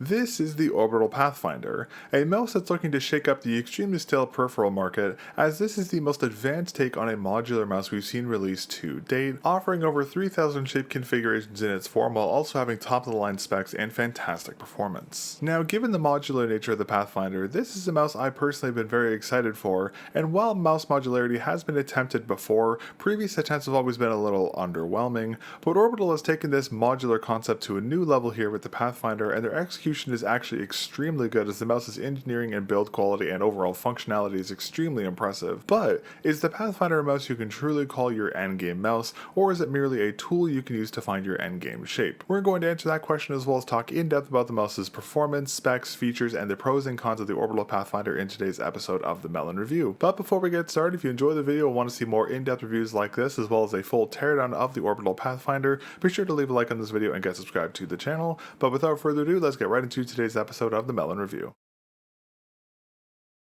This is the Orbital Pathfinder, a mouse that's looking to shake up the extremely stale peripheral market, as this is the most advanced take on a modular mouse we've seen released to date, offering over 3,000 shape configurations in its form while also having top-of-the-line specs and fantastic performance. Now, given the modular nature of the Pathfinder, this is a mouse I personally have been very excited for, and while mouse modularity has been attempted before, previous attempts have always been a little underwhelming, but Orbital has taken this modular concept to a new level here with the Pathfinder, and their execution is actually extremely good, as the mouse's engineering and build quality and overall functionality is extremely impressive. But is the Pathfinder a mouse you can truly call your endgame mouse, or is it merely a tool you can use to find your endgame shape? We're going to answer that question as well as talk in depth about the mouse's performance, specs, features, and the pros and cons of the Orbital Pathfinder in today's episode of the mel0n Review. But before we get started, if you enjoy the video and want to see more in-depth reviews like this, as well as a full teardown of the Orbital Pathfinder, be sure to leave a like on this video and get subscribed to the channel. But without further ado, let's get right into today's episode of the mel0n Review.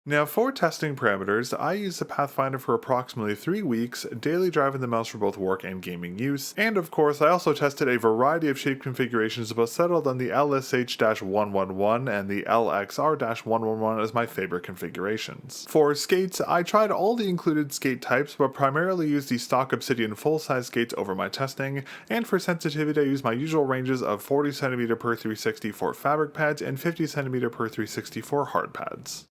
Now, for testing parameters, I used the Pathfinder for approximately 3 weeks, daily driving the mouse for both work and gaming use, and of course I also tested a variety of shape configurations but settled on the LSH-111 and the LXR-111 as my favorite configurations. For skates, I tried all the included skate types but primarily used the stock Obsidian full-size skates over my testing, and for sensitivity I used my usual ranges of 40cm per 360 for fabric pads and 50cm per 360 for hard pads.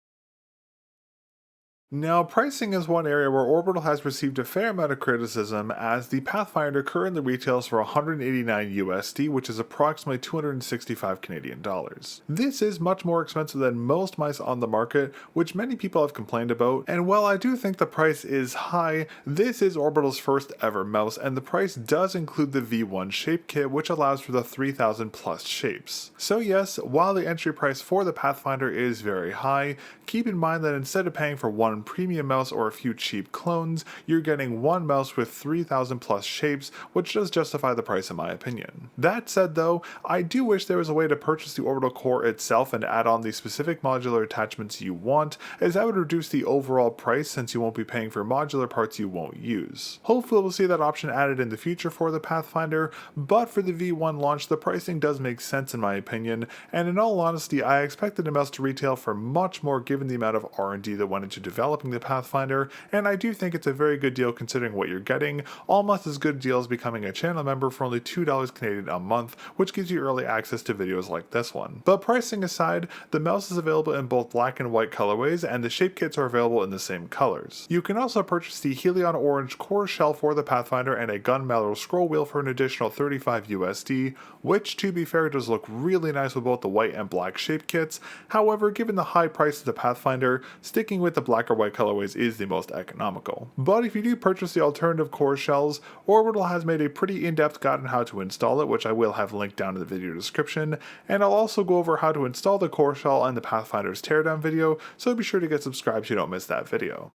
Now, pricing is one area where Orbital has received a fair amount of criticism, as the Pathfinder currently retails for 189 USD, which is approximately 265 Canadian dollars. This is much more expensive than most mice on the market, which many people have complained about, and while I do think the price is high, this is Orbital's first ever mouse, and the price does include the V1 shape kit, which allows for the 3,000 plus shapes. So yes, while the entry price for the Pathfinder is very high, keep in mind that instead of paying for one premium mouse or a few cheap clones, you're getting one mouse with 3,000 plus shapes, which does justify the price in my opinion. That said though, I do wish there was a way to purchase the Orbital core itself and add on the specific modular attachments you want, as that would reduce the overall price since you won't be paying for modular parts you won't use. Hopefully we'll see that option added in the future for the Pathfinder, but for the V1 launch the pricing does make sense in my opinion, and in all honesty I expected the mouse to retail for much more given the amount of R&D that went into developing the Pathfinder, and I do think it's a very good deal considering what you're getting, almost as good a deal as becoming a channel member for only $2 Canadian a month, which gives you early access to videos like this one. But pricing aside, the mouse is available in both black and white colorways, and the shape kits are available in the same colors. You can also purchase the Helion Orange core shell for the Pathfinder and a gunmetal scroll wheel for an additional 35 USD, which to be fair does look really nice with both the white and black shape kits. However, given the high price of the Pathfinder, sticking with the black or white colorways is the most economical. But if you do purchase the alternative core shells, Orbital has made a pretty in-depth guide on how to install it, which I will have linked down in the video description, and I'll also go over how to install the core shell in the Pathfinder's teardown video, so be sure to get subscribed so you don't miss that video.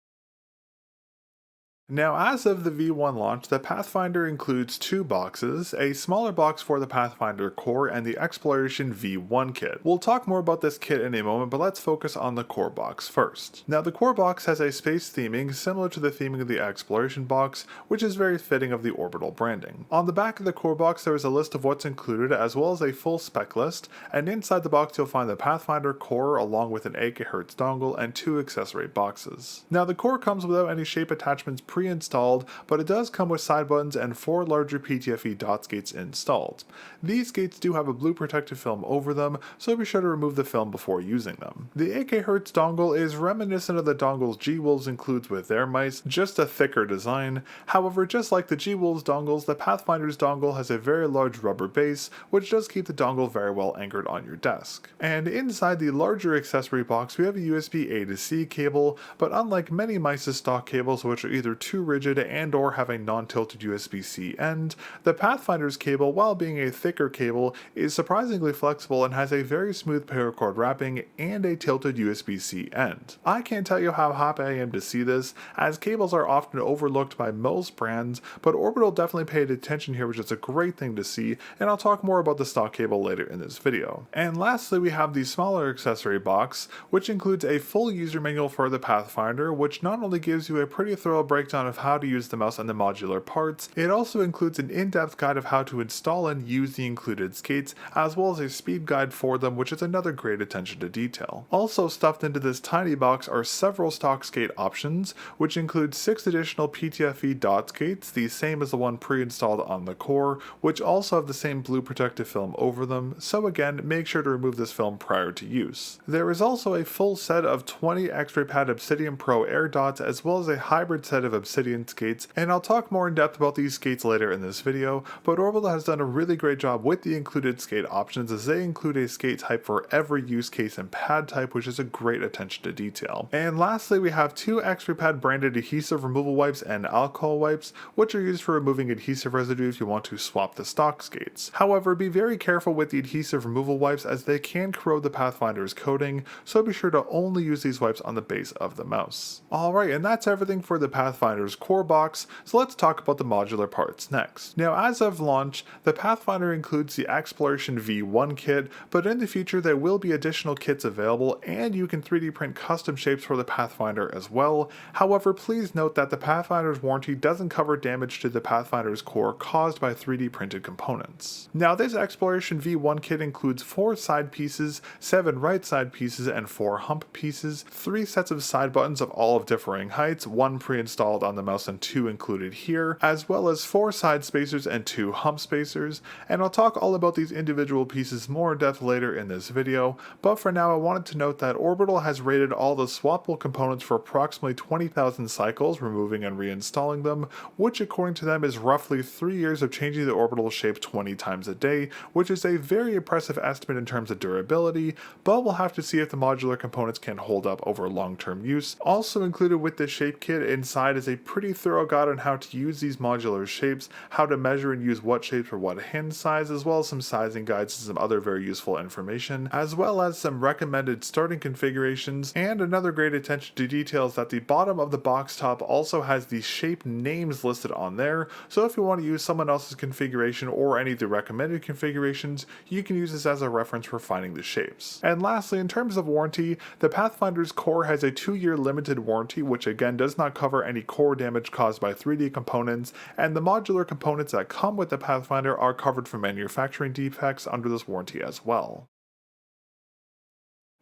Now, as of the V1 launch, the Pathfinder includes 2 boxes, a smaller box for the Pathfinder core and the Exploration V1 kit. We'll talk more about this kit in a moment, but let's focus on the core box first. Now, the core box has a space theming similar to the theming of the Exploration box, which is very fitting of the Orbital branding. On the back of the core box there is a list of what's included as well as a full spec list, and inside the box you'll find the Pathfinder core along with an 8 GHz dongle and 2 accessory boxes. Now, the core comes without any shape attachments pre-installed, but it does come with side buttons and 4 larger PTFE dots gates installed. These gates do have a blue protective film over them, so be sure to remove the film before using them. The 8 GHz dongle is reminiscent of the dongles G-Wolves includes with their mice, just a thicker design. However, just like the G-Wolves dongles, the Pathfinder's dongle has a very large rubber base, which does keep the dongle very well anchored on your desk. And inside the larger accessory box we have a USB A to C cable, but unlike many mice's stock cables which are either too rigid and or have a non-tilted USB-C end, the Pathfinder's cable, while being a thicker cable, is surprisingly flexible and has a very smooth paracord wrapping and a tilted USB-C end. I can't tell you how happy I am to see this, as cables are often overlooked by most brands, but Orbital definitely paid attention here, which is a great thing to see, and I'll talk more about the stock cable later in this video. And lastly, we have the smaller accessory box, which includes a full user manual for the Pathfinder, which not only gives you a pretty thorough breakdown breakdown of how to use the mouse and the modular parts. It also includes an in-depth guide of how to install and use the included skates, as well as a speed guide for them, which is another great attention to detail. Also stuffed into this tiny box are several stock skate options, which include 6 additional PTFE dot skates, the same as the one pre-installed on the core, which also have the same blue protective film over them, so again, make sure to remove this film prior to use. There is also a full set of 20 X-Ray Pad Obsidian Pro Air dots, as well as a hybrid set of Obsidian skates, and I'll talk more in depth about these skates later in this video, but Orbital has done a really great job with the included skate options, as they include a skate type for every use case and pad type, which is a great attention to detail. And lastly, we have 2 X-Ray Pad branded adhesive removal wipes and alcohol wipes, which are used for removing adhesive residue if you want to swap the stock skates. However, be very careful with the adhesive removal wipes, as they can corrode the Pathfinder's coating, so be sure to only use these wipes on the base of the mouse. Alright, and that's everything for the Pathfinder's core box, so let's talk about the modular parts next. Now, as of launch, the Pathfinder includes the Exploration V1 kit, but in the future there will be additional kits available, and you can 3D print custom shapes for the Pathfinder as well. However, please note that the Pathfinder's warranty doesn't cover damage to the Pathfinder's core caused by 3D printed components. Now, this Exploration V1 kit includes 4 side pieces, 7 right side pieces, and 4 hump pieces, 3 sets of side buttons of all of differing heights, 1 pre-installed on the mouse and 2 included here, as well as 4 side spacers and 2 hump spacers, and I'll talk all about these individual pieces more in depth later in this video, but for now I wanted to note that Orbital has rated all the swappable components for approximately 20,000 cycles, removing and reinstalling them, which according to them is roughly 3 years of changing the orbital shape 20 times a day, which is a very impressive estimate in terms of durability, but we'll have to see if the modular components can hold up over long-term use. Also included with the shape kit inside is a pretty thorough guide on how to use these modular shapes, how to measure and use what shapes for what hand size, as well as some sizing guides and some other very useful information, as well as some recommended starting configurations, and another great attention to detail is that the bottom of the box top also has the shape names listed on there, so if you want to use someone else's configuration or any of the recommended configurations, you can use this as a reference for finding the shapes. And lastly, in terms of warranty, the Pathfinder's core has a 2-year limited warranty, which again does not cover any core damage caused by 3D components, and the modular components that come with the Pathfinder are covered for manufacturing defects under this warranty as well.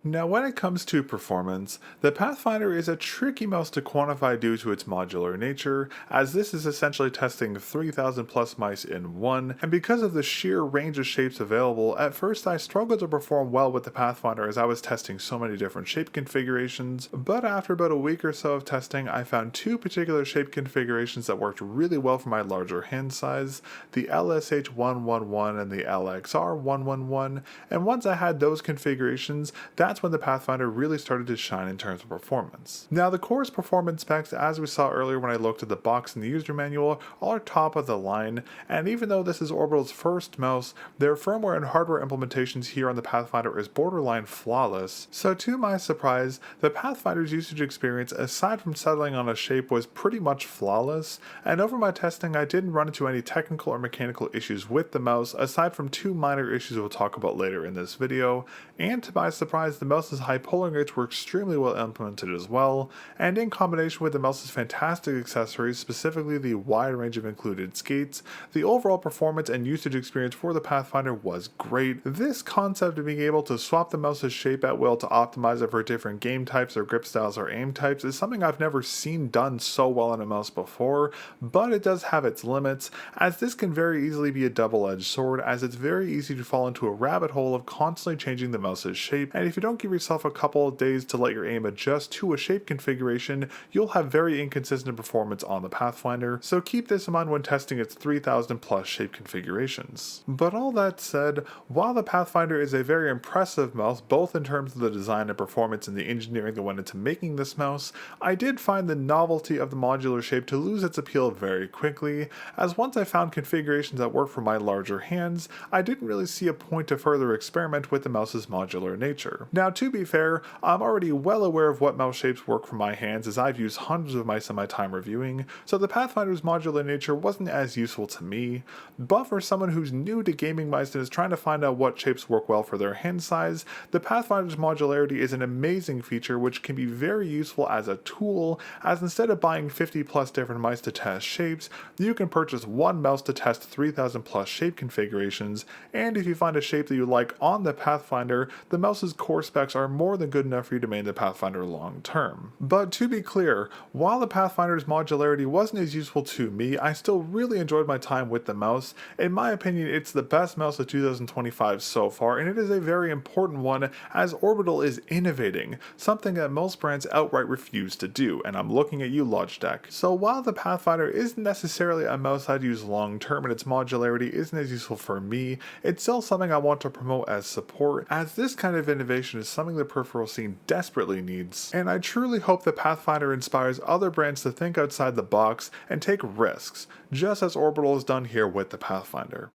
Now, when it comes to performance, the Pathfinder is a tricky mouse to quantify due to its modular nature, as this is essentially testing 3,000 plus mice in one, and because of the sheer range of shapes available, at first I struggled to perform well with the Pathfinder as I was testing so many different shape configurations, but after about a week or so of testing, I found 2 particular shape configurations that worked really well for my larger hand size, the LSH111 and the LXR111, and once I had those configurations, that's when the Pathfinder really started to shine in terms of performance. Now, the core's performance specs, as we saw earlier when I looked at the box and the user manual, are top of the line, and even though this is Orbital's first mouse, their firmware and hardware implementations here on the Pathfinder is borderline flawless, so to my surprise, the Pathfinder's usage experience, aside from settling on a shape, was pretty much flawless, and over my testing I didn't run into any technical or mechanical issues with the mouse, aside from 2 minor issues we'll talk about later in this video, and to my surprise, the mouse's high polling rates were extremely well implemented as well, and in combination with the mouse's fantastic accessories, specifically the wide range of included skates, the overall performance and usage experience for the Pathfinder was great. This concept of being able to swap the mouse's shape at will to optimize it for different game types or grip styles or aim types is something I've never seen done so well on a mouse before, but it does have its limits, as this can very easily be a double-edged sword, as it's very easy to fall into a rabbit hole of constantly changing the mouse's shape, and if you don't give yourself a couple of days to let your aim adjust to a shape configuration, you'll have very inconsistent performance on the Pathfinder, so keep this in mind when testing its 3,000 plus shape configurations. But all that said, while the Pathfinder is a very impressive mouse, both in terms of the design and performance and the engineering that went into making this mouse, I did find the novelty of the modular shape to lose its appeal very quickly, as once I found configurations that worked for my larger hands, I didn't really see a point to further experiment with the mouse's modular nature. Now, Now, to be fair, I'm already well aware of what mouse shapes work for my hands, as I've used hundreds of mice in my time reviewing, so the Pathfinder's modular nature wasn't as useful to me. But for someone who's new to gaming mice and is trying to find out what shapes work well for their hand size, the Pathfinder's modularity is an amazing feature which can be very useful as a tool, as instead of buying 50 plus different mice to test shapes, you can purchase one mouse to test 3000 plus shape configurations, and if you find a shape that you like on the Pathfinder, the mouse's core specs are more than good enough for you to maintain the Pathfinder long term. But to be clear, while the Pathfinder's modularity wasn't as useful to me, I still really enjoyed my time with the mouse. In my opinion, it's the best mouse of 2025 so far, and it is a very important one as Orbital is innovating, something that most brands outright refuse to do, and I'm looking at you, Logitech. So while the Pathfinder isn't necessarily a mouse I'd use long term and its modularity isn't as useful for me, it's still something I want to promote as support, as this kind of innovation is something the peripheral scene desperately needs. And I truly hope the Pathfinder inspires other brands to think outside the box and take risks, just as Orbital has done here with the Pathfinder.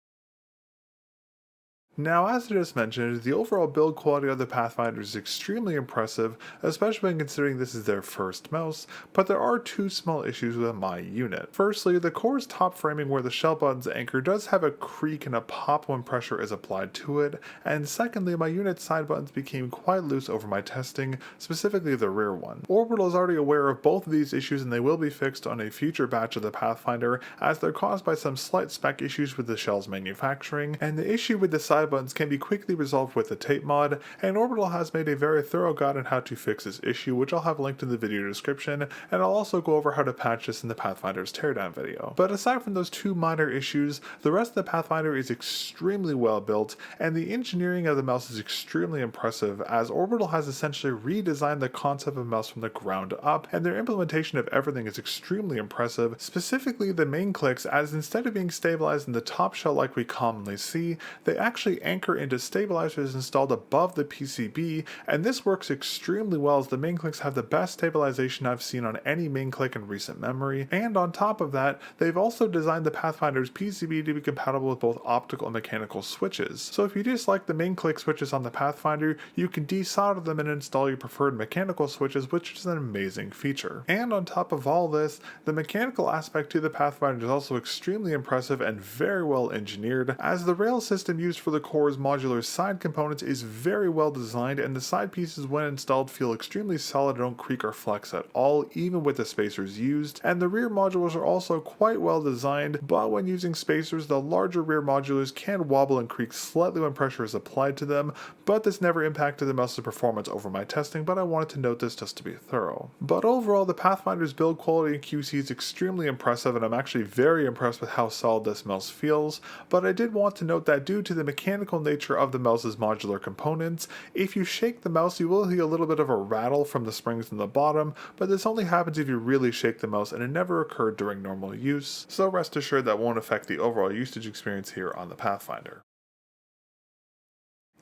Now, as I just mentioned, the overall build quality of the Pathfinder is extremely impressive, especially when considering this is their first mouse, but there are two small issues with my unit. Firstly, the core's top framing where the shell button's anchor does have a creak and a pop when pressure is applied to it, and secondly, my unit's side buttons became quite loose over my testing, specifically the rear one. Orbital is already aware of both of these issues and they will be fixed on a future batch of the Pathfinder, as they're caused by some slight spec issues with the shell's manufacturing, and the issue with the side buttons can be quickly resolved with the tape mod, and Orbital has made a very thorough guide on how to fix this issue, which I'll have linked in the video description, and I'll also go over how to patch this in the Pathfinder's teardown video. But aside from those two minor issues, the rest of the Pathfinder is extremely well built, and the engineering of the mouse is extremely impressive, as Orbital has essentially redesigned the concept of mouse from the ground up, and their implementation of everything is extremely impressive, specifically the main clicks, as instead of being stabilized in the top shell like we commonly see, they actually anchor into stabilizers installed above the PCB, and this works extremely well as the main clicks have the best stabilization I've seen on any main click in recent memory, and on top of that, they've also designed the Pathfinder's PCB to be compatible with both optical and mechanical switches. So if you dislike the main click switches on the Pathfinder, you can desolder them and install your preferred mechanical switches, which is an amazing feature. And on top of all this, the mechanical aspect to the Pathfinder is also extremely impressive and very well engineered, as the rail system used for the core's modular side components is very well designed, and the side pieces when installed feel extremely solid and don't creak or flex at all, even with the spacers used, and the rear modules are also quite well designed, but when using spacers, the larger rear modulars can wobble and creak slightly when pressure is applied to them, but this never impacted the mouse's performance over my testing, but I wanted to note this just to be thorough. But overall, the Pathfinder's build quality and QC is extremely impressive, and I'm actually very impressed with how solid this mouse feels, but I did want to note that due to the mechanical nature of the mouse's modular components, if you shake the mouse you will hear a little bit of a rattle from the springs in the bottom, but this only happens if you really shake the mouse and it never occurred during normal use, so rest assured that won't affect the overall usage experience here on the Pathfinder.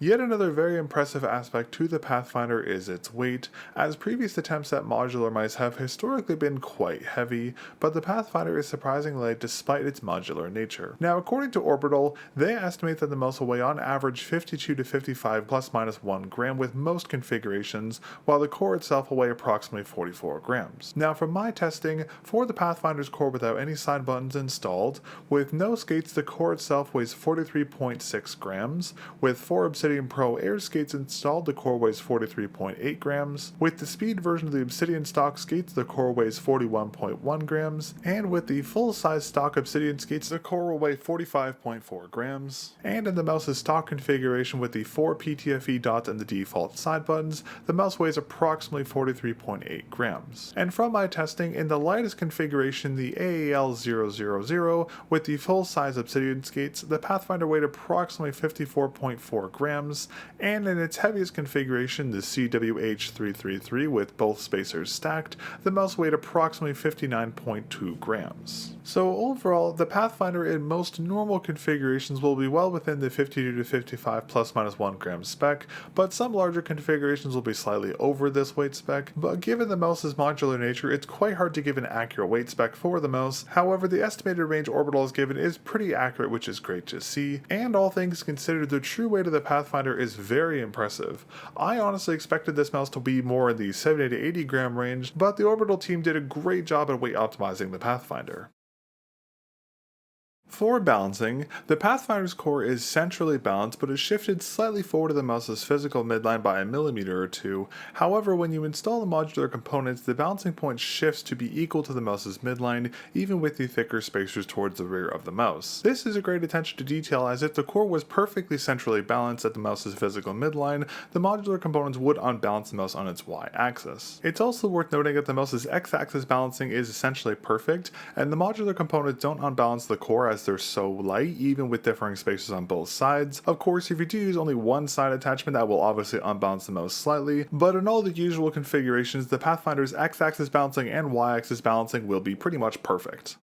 Yet another very impressive aspect to the Pathfinder is its weight, as previous attempts at modular mice have historically been quite heavy, but the Pathfinder is surprisingly light despite its modular nature. Now, according to Orbital, they estimate that the mouse will weigh on average 52 to 55 plus minus 1 gram with most configurations, while the core itself will weigh approximately 44 grams. Now, from my testing, for the Pathfinder's core without any side buttons installed, with no skates the core itself weighs 43.6 grams, with 4 Obsidian Pro Air skates installed, the core weighs 43.8 grams. With the speed version of the Obsidian stock skates, the core weighs 41.1 grams. And with the full-size stock Obsidian skates, the core will weigh 45.4 grams. And in the mouse's stock configuration with the 4 PTFE dots and the default side buttons, the mouse weighs approximately 43.8 grams. And from my testing, in the lightest configuration, the AAL000, with the full-size Obsidian skates, the Pathfinder weighed approximately 54.4 grams. And in its heaviest configuration, the CWH333 with both spacers stacked, the mouse weighed approximately 59.2 grams. So overall, the Pathfinder in most normal configurations will be well within the 52 to 55 plus minus 1 gram spec, but some larger configurations will be slightly over this weight spec, but given the mouse's modular nature, it's quite hard to give an accurate weight spec for the mouse. However, the estimated range Orbital has given is pretty accurate, which is great to see, and all things considered, the true weight of the Pathfinder Pathfinder is very impressive. I honestly expected this mouse to be more in the 70 to 80 gram range, but the Orbital team did a great job at weight optimizing the Pathfinder. For balancing, the Pathfinder's core is centrally balanced but is shifted slightly forward of the mouse's physical midline by a millimeter or two. However, when you install the modular components, the balancing point shifts to be equal to the mouse's midline, even with the thicker spacers towards the rear of the mouse. This is a great attention to detail, as if the core was perfectly centrally balanced at the mouse's physical midline, the modular components would unbalance the mouse on its y-axis. It's also worth noting that the mouse's x-axis balancing is essentially perfect, and the modular components don't unbalance the core as they're so light, even with differing spacers on both sides. Of course, if you do use only one side attachment, that will obviously unbalance the mouse slightly, but in all the usual configurations, the Pathfinder's x-axis balancing and y-axis balancing will be pretty much perfect.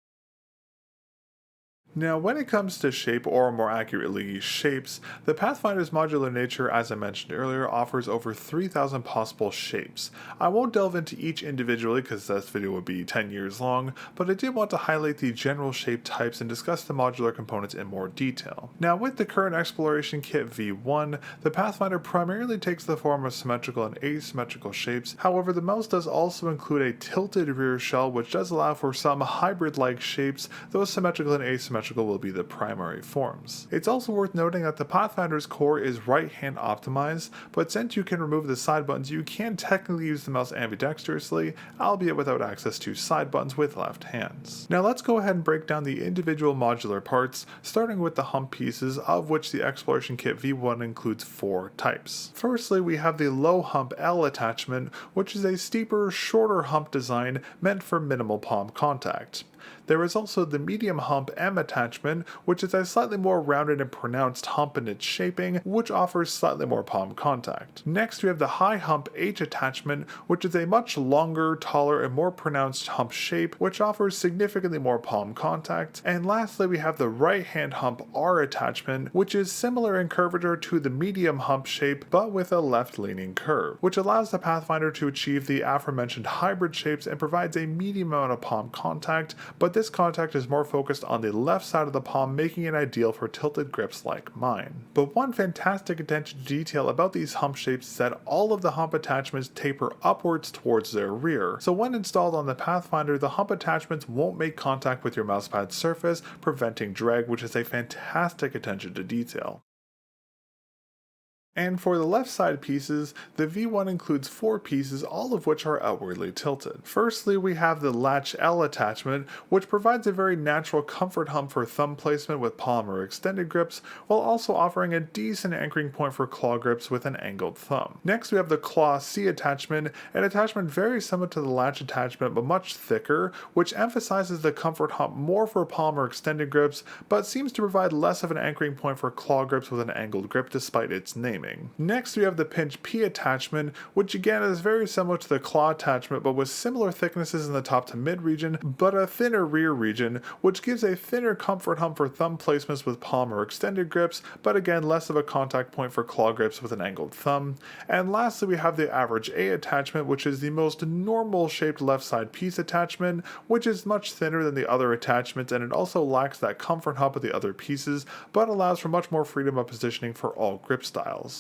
Now, when it comes to shape, or more accurately, shapes, the Pathfinder's modular nature, as I mentioned earlier, offers over 3,000 possible shapes. I won't delve into each individually because this video would be 10 years long, but I did want to highlight the general shape types and discuss the modular components in more detail. Now, with the current Exploration Kit V1, the Pathfinder primarily takes the form of symmetrical and asymmetrical shapes. However, the mouse does also include a tilted rear shell, which does allow for some hybrid-like shapes, though symmetrical and asymmetrical will be the primary forms. It's also worth noting that the Pathfinder's core is right-hand optimized, but since you can remove the side buttons, you can technically use the mouse ambidextrously, albeit without access to side buttons with left hands. Now let's go ahead and break down the individual modular parts, starting with the hump pieces, of which the Exploration Kit V1 includes 4 types. Firstly, we have the low hump L attachment, which is a steeper, shorter hump design meant for minimal palm contact. There is also the medium hump M attachment, which is a slightly more rounded and pronounced hump in its shaping, which offers slightly more palm contact. Next, we have the high hump H attachment, which is a much longer, taller, and more pronounced hump shape, which offers significantly more palm contact. And lastly, we have the right hand hump R attachment, which is similar in curvature to the medium hump shape, but with a left-leaning curve, which allows the Pathfinder to achieve the aforementioned hybrid shapes and provides a medium amount of palm contact, but this contact is more focused on the left side of the palm, making it ideal for tilted grips like mine. But one fantastic attention to detail about these hump shapes is that all of the hump attachments taper upwards towards their rear. So when installed on the Pathfinder, the hump attachments won't make contact with your mousepad surface, preventing drag, which is a fantastic attention to detail. And for the left side pieces, the V1 includes 4 pieces, all of which are outwardly tilted. Firstly, we have the latch L attachment, which provides a very natural comfort hump for thumb placement with palm or extended grips, while also offering a decent anchoring point for claw grips with an angled thumb. Next, we have the claw C attachment, an attachment very similar to the latch attachment but much thicker, which emphasizes the comfort hump more for palm or extended grips, but seems to provide less of an anchoring point for claw grips with an angled grip despite its naming. Next, we have the pinch P attachment, which again is very similar to the claw attachment but with similar thicknesses in the top to mid region, but a thinner rear region, which gives a thinner comfort hump for thumb placements with palm or extended grips, but again less of a contact point for claw grips with an angled thumb. And lastly, we have the average A attachment, which is the most normal shaped left side piece attachment, which is much thinner than the other attachments, and it also lacks that comfort hump of the other pieces, but allows for much more freedom of positioning for all grip styles.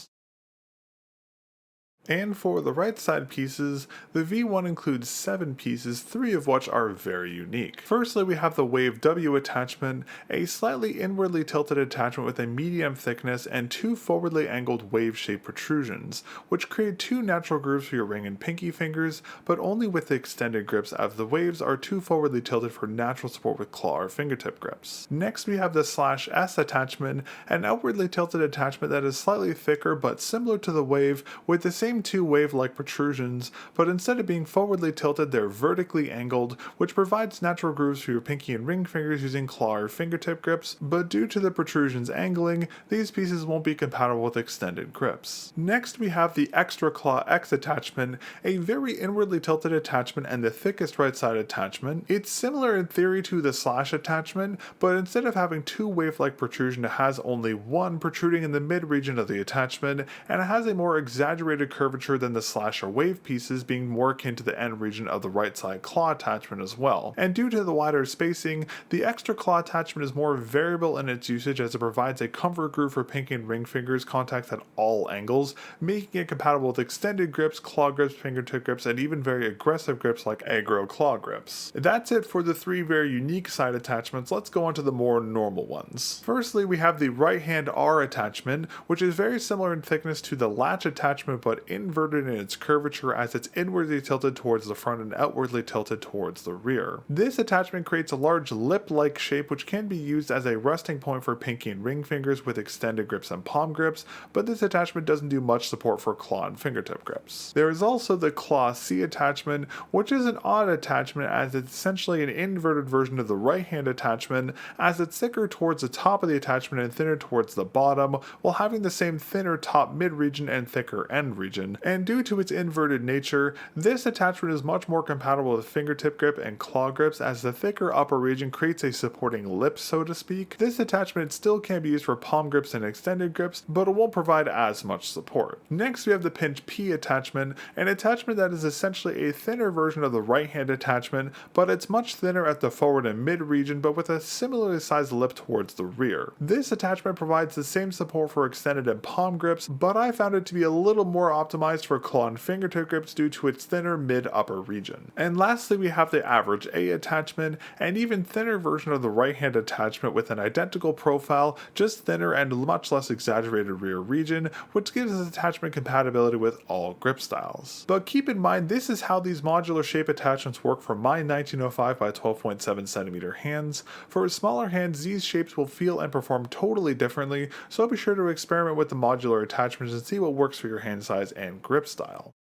And for the right side pieces, the V1 includes 7 pieces, 3 of which are very unique. Firstly, we have the Wave W attachment, a slightly inwardly tilted attachment with a medium thickness and 2 forwardly angled wave-shaped protrusions, which create 2 natural grooves for your ring and pinky fingers, but only with the extended grips, as the waves are 2 forwardly tilted for natural support with claw or fingertip grips. Next, we have the Slash S attachment, an outwardly tilted attachment that is slightly thicker but similar to the Wave, with the same 2 wave-like protrusions, but instead of being forwardly tilted, they're vertically angled, which provides natural grooves for your pinky and ring fingers using claw or fingertip grips, but due to the protrusions angling, these pieces won't be compatible with extended grips. Next, we have the Extra Claw X attachment, a very inwardly tilted attachment and the thickest right side attachment. It's similar in theory to the Slash attachment, but instead of having 2 wave-like protrusion, it has only 1 protruding in the mid region of the attachment, and it has a more exaggerated curve curvature than the slash or wave pieces, being more akin to the end region of the right side claw attachment as well. And due to the wider spacing, the extra claw attachment is more variable in its usage as it provides a comfort groove for pinky and ring fingers contacts at all angles, making it compatible with extended grips, claw grips, fingertip grips, and even very aggressive grips like aggro claw grips. That's it for the three very unique side attachments. Let's go on to the more normal ones. Firstly, we have the right hand R attachment, which is very similar in thickness to the latch attachment but inverted in its curvature as it's inwardly tilted towards the front and outwardly tilted towards the rear. This attachment creates a large lip-like shape which can be used as a resting point for pinky and ring fingers with extended grips and palm grips, but this attachment doesn't do much support for claw and fingertip grips. There is also the Claw C attachment, which is an odd attachment as it's essentially an inverted version of the right hand attachment, as it's thicker towards the top of the attachment and thinner towards the bottom, while having the same thinner top mid region and thicker end region. And due to its inverted nature, this attachment is much more compatible with fingertip grip and claw grips, as the thicker upper region creates a supporting lip, so to speak. This attachment still can be used for palm grips and extended grips, but it won't provide as much support. Next, we have the Pinch P attachment, an attachment that is essentially a thinner version of the right hand attachment, but it's much thinner at the forward and mid region, but with a similarly sized lip towards the rear. This attachment provides the same support for extended and palm grips, but I found it to be a little more optimized for claw and fingertip grips due to its thinner mid-upper region. And lastly, we have the Average A attachment, an even thinner version of the right hand attachment with an identical profile, just thinner and much less exaggerated rear region, which gives this attachment compatibility with all grip styles. But keep in mind, this is how these modular shape attachments work for my 1905 by 12.7 centimeter hands. For smaller hands, these shapes will feel and perform totally differently, so be sure to experiment with the modular attachments and see what works for your hand size and grip style.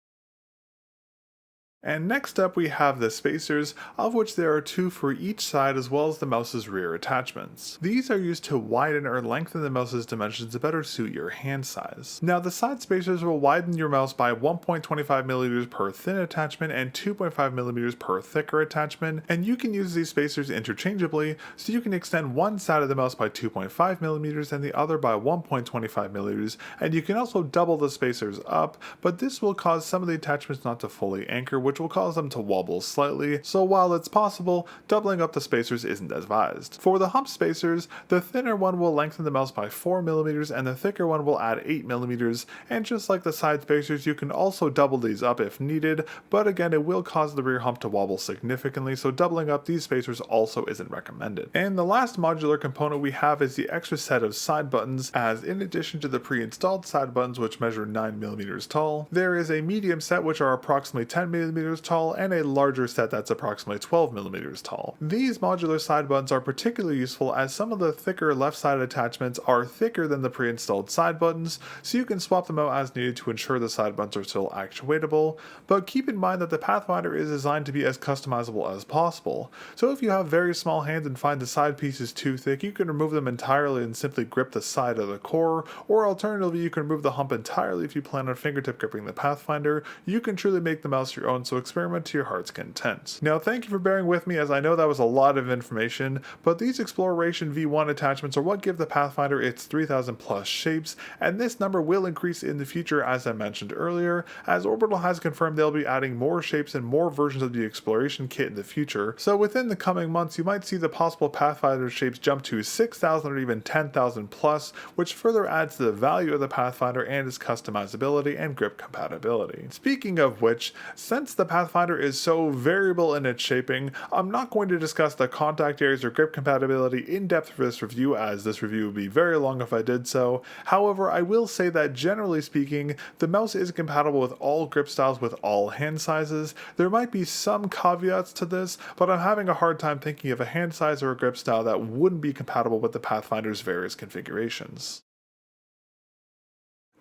And next up we have the spacers, of which there are two for each side as well as the mouse's rear attachments. These are used to widen or lengthen the mouse's dimensions to better suit your hand size. Now the side spacers will widen your mouse by 1.25mm per thin attachment and 2.5mm per thicker attachment, and you can use these spacers interchangeably, so you can extend one side of the mouse by 2.5mm and the other by 1.25mm, and you can also double the spacers up, but this will cause some of the attachments not to fully anchor, which will cause them to wobble slightly, so while it's possible, doubling up the spacers isn't advised. For the Hump spacers, the thinner one will lengthen the mouse by 4mm and the thicker one will add 8mm, and just like the side spacers, you can also double these up if needed, but again it will cause the rear hump to wobble significantly, so doubling up these spacers also isn't recommended. And the last modular component we have is the extra set of side buttons, as in addition to the pre-installed side buttons which measure 9mm tall, there is a medium set which are approximately 10mm tall and a larger set that's approximately 12mm tall. These modular side buttons are particularly useful as some of the thicker left side attachments are thicker than the pre-installed side buttons, so you can swap them out as needed to ensure the side buttons are still actuatable, but keep in mind that the Pathfinder is designed to be as customizable as possible. So if you have very small hands and find the side pieces too thick, you can remove them entirely and simply grip the side of the core, or alternatively you can remove the hump entirely if you plan on fingertip gripping the Pathfinder. You can truly make the mouse your own, so experiment to your heart's content. Now thank you for bearing with me, as I know that was a lot of information, but these Exploration V1 attachments are what give the Pathfinder its 3000 plus shapes, and this number will increase in the future as I mentioned earlier, as Orbital has confirmed they'll be adding more shapes and more versions of the Exploration kit in the future, so within the coming months you might see the possible Pathfinder shapes jump to 6000 or even 10,000 plus, which further adds to the value of the Pathfinder and its customizability and grip compatibility. Speaking of which, since the Pathfinder is so variable in its shaping, I'm not going to discuss the contact areas or grip compatibility in depth for this review, as this review would be very long if I did so. However, I will say that generally speaking, the mouse is compatible with all grip styles with all hand sizes. There might be some caveats to this, but I'm having a hard time thinking of a hand size or a grip style that wouldn't be compatible with the Pathfinder's various configurations.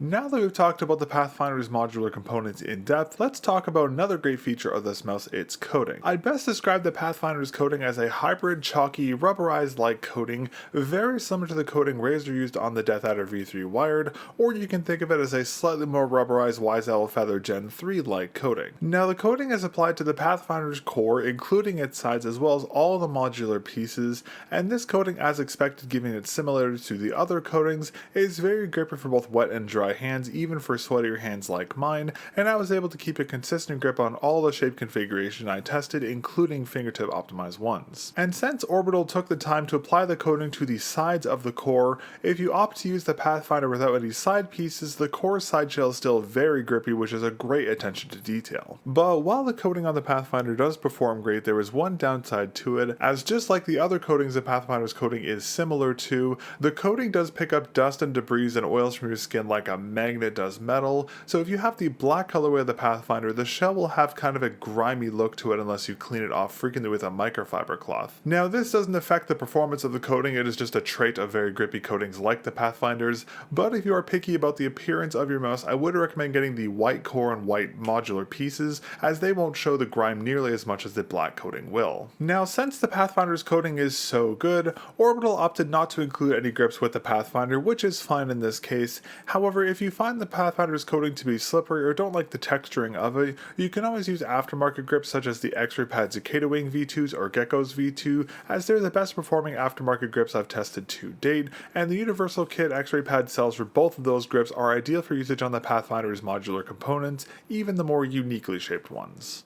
Now that we've talked about the Pathfinder's modular components in depth, let's talk about another great feature of this mouse, its coating. I'd best describe the Pathfinder's coating as a hybrid, chalky, rubberized-like coating, very similar to the coating Razer used on the Death Adder V3 Wired, or you can think of it as a slightly more rubberized Wise Owl Feather Gen 3-like coating. Now the coating is applied to the Pathfinder's core, including its sides as well as all the modular pieces, and this coating, as expected given its similarity to the other coatings, is very grippy for both wet and dry dry hands even for sweatier hands like mine, and I was able to keep a consistent grip on all the shape configuration I tested, including fingertip optimized ones. And since Orbital took the time to apply the coating to the sides of the core, if you opt to use the Pathfinder without any side pieces, the core side shell is still very grippy, which is a great attention to detail. But while the coating on the Pathfinder does perform great, there is one downside to it, as just like the other coatings the Pathfinder's coating is similar to, the coating does pick up dust and debris and oils from your skin like a magnet does metal, so if you have the black colorway of the Pathfinder, the shell will have kind of a grimy look to it unless you clean it off frequently with a microfiber cloth. Now this doesn't affect the performance of the coating, it is just a trait of very grippy coatings like the Pathfinder's, but if you are picky about the appearance of your mouse, I would recommend getting the white core and white modular pieces, as they won't show the grime nearly as much as the black coating will. Now since the Pathfinder's coating is so good, Orbital opted not to include any grips with the Pathfinder, which is fine in this case. However, if you find the Pathfinder's coating to be slippery or don't like the texturing of it, you can always use aftermarket grips such as the X-Ray Pad Cicada Wing V2s or Gecko's V2, as they're the best performing aftermarket grips I've tested to date, and the Universal Kit X-Ray Pad cells for both of those grips are ideal for usage on the Pathfinder's modular components, even the more uniquely shaped ones.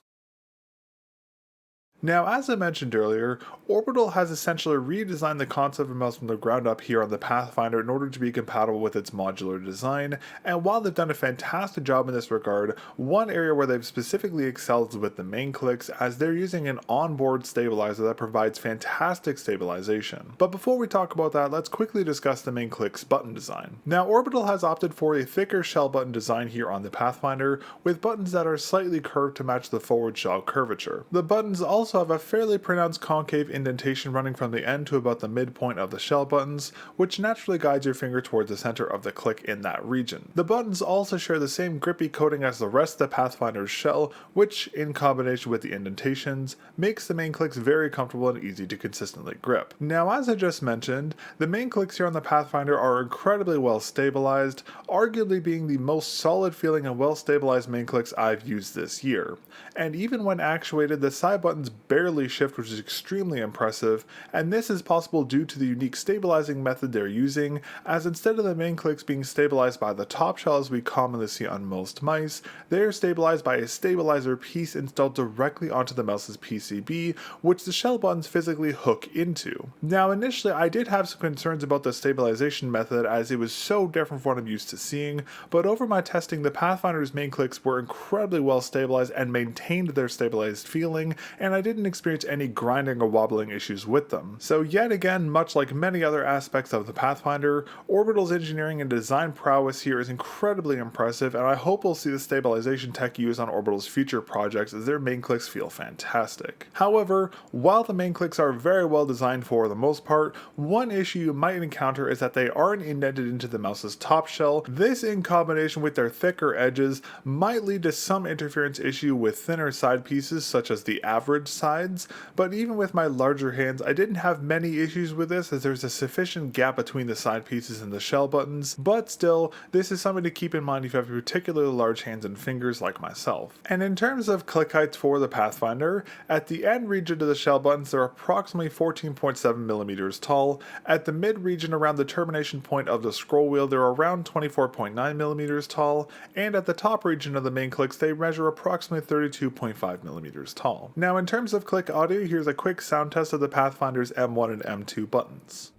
Now, as I mentioned earlier, Orbital has essentially redesigned the concept of mouse from the ground up here on the Pathfinder in order to be compatible with its modular design, and while they've done a fantastic job in this regard, one area where they've specifically excelled is with the main clicks, as they're using an onboard stabilizer that provides fantastic stabilization. But before we talk about that, let's quickly discuss the main clicks button design. Now, Orbital has opted for a thicker shell button design here on the Pathfinder, with buttons that are slightly curved to match the forward shell curvature. The buttons also have a fairly pronounced concave indentation running from the end to about the midpoint of the shell buttons, which naturally guides your finger towards the center of the click in that region. The buttons also share the same grippy coating as the rest of the Pathfinder's shell, which, in combination with the indentations, makes the main clicks very comfortable and easy to consistently grip. Now, as I just mentioned, the main clicks here on the Pathfinder are incredibly well stabilized, arguably being the most solid feeling and well stabilized main clicks I've used this year. And even when actuated, the side buttons barely shift, which is extremely impressive, and this is possible due to the unique stabilizing method they're using, as instead of the main clicks being stabilized by the top shell as we commonly see on most mice, they are stabilized by a stabilizer piece installed directly onto the mouse's PCB, which the shell buttons physically hook into. Now initially I did have some concerns about the stabilization method as it was so different from what I'm used to seeing, but over my testing the Pathfinder's main clicks were incredibly well stabilized and maintained their stabilized feeling, and I didn't experience any grinding or wobbling issues with them. So yet again, much like many other aspects of the Pathfinder, Orbital's engineering and design prowess here is incredibly impressive, and I hope we'll see the stabilization tech used on Orbital's future projects as their main clicks feel fantastic. However, while the main clicks are very well designed for the most part, one issue you might encounter is that they aren't indented into the mouse's top shell. This, in combination with their thicker edges, might lead to some interference issue with thinner side pieces such as the average sides, but even with my larger hands I didn't have many issues with this as there's a sufficient gap between the side pieces and the shell buttons, but still, this is something to keep in mind if you have particularly large hands and fingers like myself. And in terms of click heights for the Pathfinder, at the end region of the shell buttons they're approximately 14.7mm tall, at the mid region around the termination point of the scroll wheel they're around 24.9mm tall, and at the top region of the main clicks they measure approximately 32.5mm tall. Now in terms of click audio, here's a quick sound test of the Pathfinder's M1 and M2 buttons.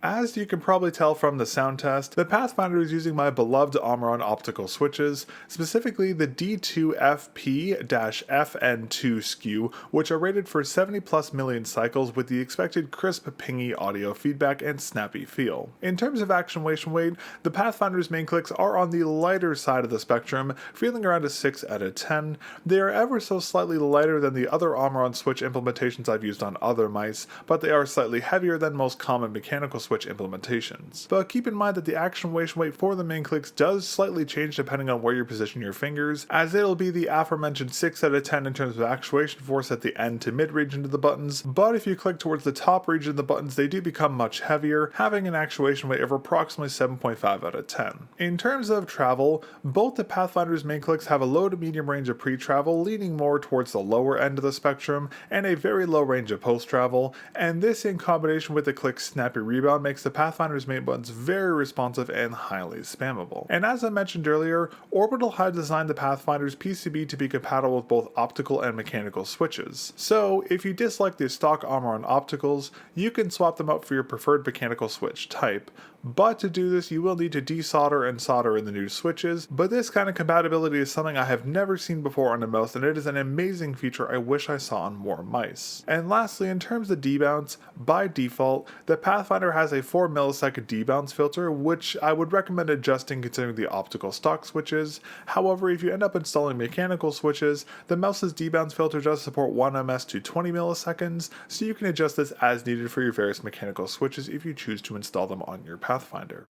As you can probably tell from the sound test, the Pathfinder is using my beloved mel0n optical switches, specifically the D2FP-FN2 SKU, which are rated for 70+ million cycles with the expected crisp, pingy audio feedback and snappy feel. In terms of actuation weight, the Pathfinder's main clicks are on the lighter side of the spectrum, feeling around a 6 out of 10. They are ever so slightly lighter than the other mel0n switch implementations I've used on other mice, but they are slightly heavier than most common mechanical switches switch implementations. But keep in mind that the actuation weight for the main clicks does slightly change depending on where you position your fingers, as it'll be the aforementioned 6 out of 10 in terms of actuation force at the end to mid region of the buttons, but if you click towards the top region of the buttons, they do become much heavier, having an actuation weight of approximately 7.5 out of 10. In terms of travel, both the Pathfinder's main clicks have a low to medium range of pre-travel, leaning more towards the lower end of the spectrum, and a very low range of post-travel, and this in combination with the click's snappy rebound makes the Pathfinder's main buttons very responsive and highly spammable. And as I mentioned earlier, Orbital had designed the Pathfinder's PCB to be compatible with both optical and mechanical switches. So if you dislike the stock mel0n opticals, you can swap them out for your preferred mechanical switch type. But to do this, you will need to desolder and solder in the new switches, but this kind of compatibility is something I have never seen before on a mouse, and it is an amazing feature I wish I saw on more mice. And lastly, in terms of debounce, by default, the Pathfinder has a 4 millisecond debounce filter, which I would recommend adjusting considering the optical stock switches. However, if you end up installing mechanical switches, the mouse's debounce filter does support 1 ms to 20 milliseconds, so you can adjust this as needed for your various mechanical switches if you choose to install them on your Pathfinder.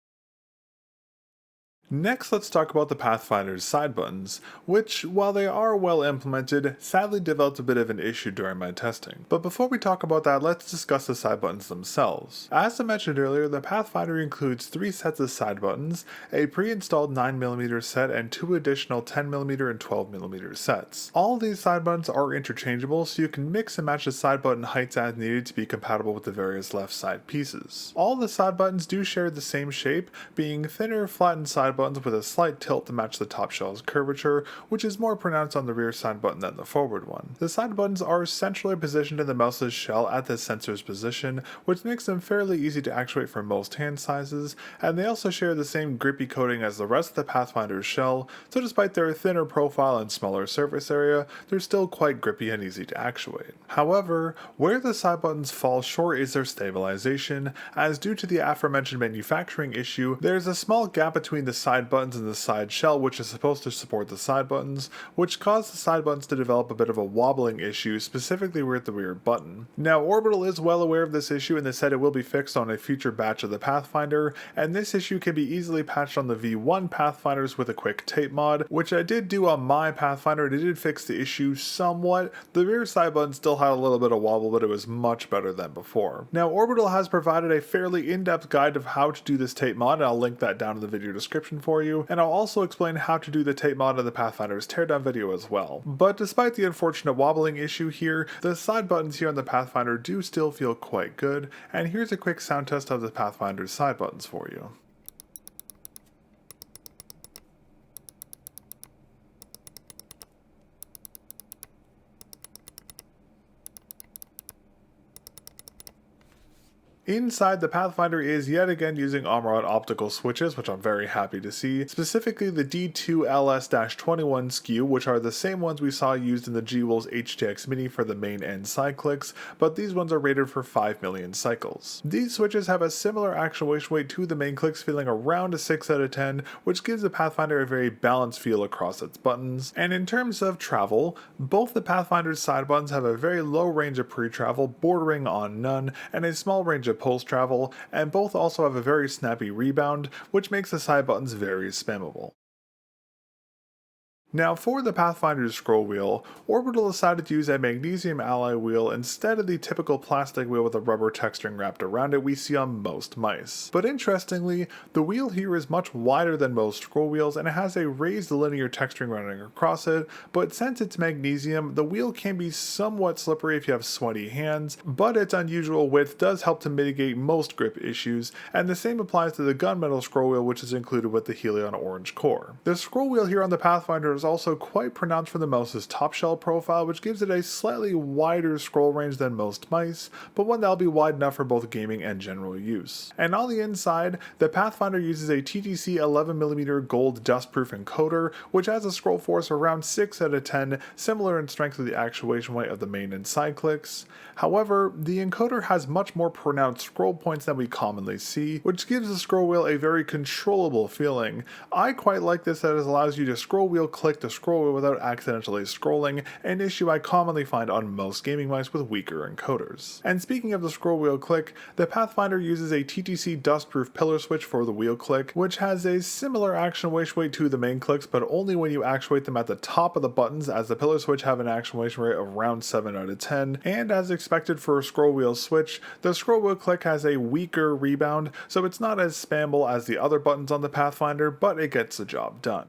Next, let's talk about the Pathfinder's side buttons, which, while they are well implemented, sadly developed a bit of an issue during my testing. But before we talk about that, let's discuss the side buttons themselves. As I mentioned earlier, the Pathfinder includes 3 sets of side buttons, a pre-installed 9mm set and 2 additional 10mm and 12mm sets. All these side buttons are interchangeable, so you can mix and match the side button heights as needed to be compatible with the various left side pieces. All the side buttons do share the same shape, being thinner, flattened side buttons with a slight tilt to match the top shell's curvature, which is more pronounced on the rear side button than the forward one. The side buttons are centrally positioned in the mouse's shell at the sensor's position, which makes them fairly easy to actuate for most hand sizes, and they also share the same grippy coating as the rest of the Pathfinder's shell, so despite their thinner profile and smaller surface area, they're still quite grippy and easy to actuate. However, where the side buttons fall short is their stabilization, as due to the aforementioned manufacturing issue, there's a small gap between the side buttons and the side shell, which is supposed to support the side buttons, which caused the side buttons to develop a bit of a wobbling issue, specifically with the rear button. Now, Orbital is well aware of this issue, and they said it will be fixed on a future batch of the Pathfinder, and this issue can be easily patched on the V1 Pathfinders with a quick tape mod, which I did do on my Pathfinder, and it did fix the issue somewhat. The rear side button still had a little bit of wobble, but it was much better than before. Now, Orbital has provided a fairly in-depth guide of how to do this tape mod, and I'll link that down in the video description for you, and I'll also explain how to do the tape mod in the Pathfinder's teardown video as well. But despite the unfortunate wobbling issue here, the side buttons here on the Pathfinder do still feel quite good, and here's a quick sound test of the Pathfinder's side buttons for you. Inside, the Pathfinder is yet again using mel0n optical switches, which I'm very happy to see, specifically the D2LS-21 SKU, which are the same ones we saw used in the G-Wol's HTX Mini for the main and side clicks, but these ones are rated for 5 million cycles. These switches have a similar actuation weight to the main clicks, feeling around a 6 out of 10, which gives the Pathfinder a very balanced feel across its buttons. And in terms of travel, both the Pathfinder's side buttons have a very low range of pre-travel, bordering on none, and a small range of pulse travel, and both also have a very snappy rebound, which makes the side buttons very spammable. Now, for the Pathfinder's scroll wheel, Orbital decided to use a magnesium alloy wheel instead of the typical plastic wheel with a rubber texturing wrapped around it we see on most mice. But interestingly, the wheel here is much wider than most scroll wheels, and it has a raised linear texturing running across it, but since it's magnesium, the wheel can be somewhat slippery if you have sweaty hands, but its unusual width does help to mitigate most grip issues, and the same applies to the gunmetal scroll wheel, which is included with the Helion orange core. The scroll wheel here on the Pathfinder is also quite pronounced for the mouse's top shell profile, which gives it a slightly wider scroll range than most mice, but one that'll be wide enough for both gaming and general use. And on the inside, the Pathfinder uses a TTC 11mm gold dustproof encoder, which has a scroll force around 6 out of 10, similar in strength to the actuation weight of the main and side clicks. However, the encoder has much more pronounced scroll points than we commonly see, which gives the scroll wheel a very controllable feeling. I quite like this, as it allows you to scroll wheel click click the scroll wheel without accidentally scrolling, an issue I commonly find on most gaming mice with weaker encoders. And speaking of the scroll wheel click, the Pathfinder uses a TTC dustproof pillar switch for the wheel click, which has a similar action waste rate to the main clicks, but only when you actuate them at the top of the buttons, as the pillar switch have an action waste rate of around 7 out of 10, and as expected for a scroll wheel switch, the scroll wheel click has a weaker rebound, so it's not as spammable as the other buttons on the Pathfinder, but it gets the job done.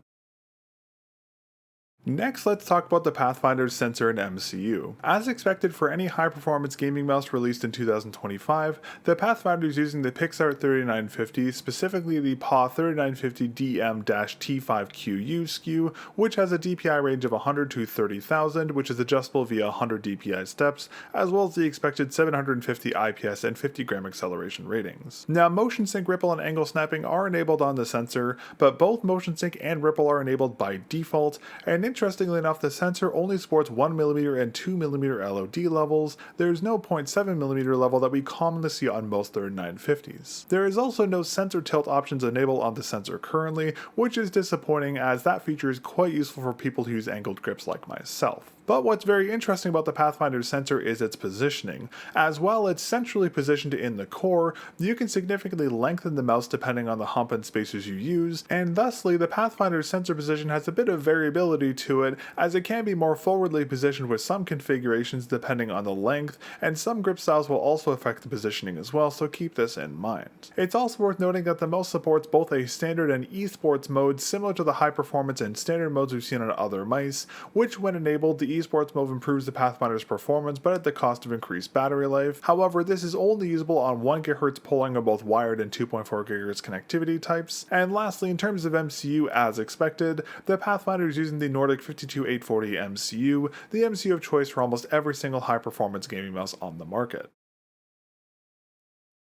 Next, let's talk about the Pathfinder's sensor and MCU. As expected for any high-performance gaming mouse released in 2025, the Pathfinder is using the Pixar 3950, specifically the PAW 3950DM-T5QU SKU, which has a DPI range of 100 to 30,000, which is adjustable via 100 DPI steps, as well as the expected 750 IPS and 50 gram acceleration ratings. Now, motion sync, ripple, and angle snapping are enabled on the sensor, but both motion sync and ripple are enabled by default, and interestingly enough, the sensor only supports 1mm and 2mm LOD levels. There's no 0.7mm level that we commonly see on most 3950s. There is also no sensor tilt options enabled on the sensor currently, which is disappointing as that feature is quite useful for people who use angled grips like myself. But what's very interesting about the Pathfinder's sensor is its positioning. As while it's centrally positioned in the core, you can significantly lengthen the mouse depending on the hump and spacers you use, and thusly the Pathfinder's sensor position has a bit of variability to it, as it can be more forwardly positioned with some configurations depending on the length, and some grip styles will also affect the positioning as well, so keep this in mind. It's also worth noting that the mouse supports both a standard and esports mode similar to the high performance and standard modes we've seen on other mice, which when enabled, the esports mode improves the Pathfinder's performance but at the cost of increased battery life. However, this is only usable on 1 GHz polling on both wired and 2.4 GHz connectivity types. And lastly, in terms of MCU, as expected, the Pathfinder is using the Nordic 52840 MCU, the MCU of choice for almost every single high performance gaming mouse on the market.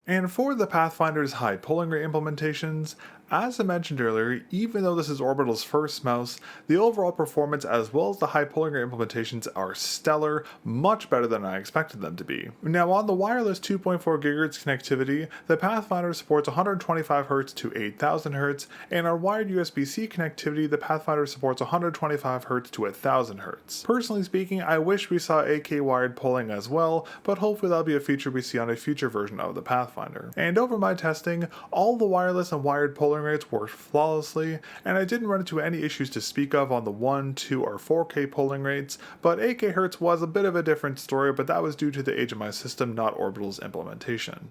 And for the Pathfinder's high polling rate implementations, as I mentioned earlier, even though this is Orbital's first mouse, the overall performance as well as the high polling rate implementations are stellar, much better than I expected them to be. Now on the wireless 2.4 GHz connectivity, the Pathfinder supports 125 Hz to 8000 Hz, and on wired USB-C connectivity, the Pathfinder supports 125 Hz to 1000 Hz. Personally speaking, I wish we saw AK wired polling as well, but hopefully that'll be a feature we see on a future version of the Pathfinder. And over my testing, all the wireless and wired polling rates worked flawlessly, and I didn't run into any issues to speak of on the 1, 2, or 4K polling rates, but 8K Hz was a bit of a different story, but that was due to the age of my system, not Orbital's implementation.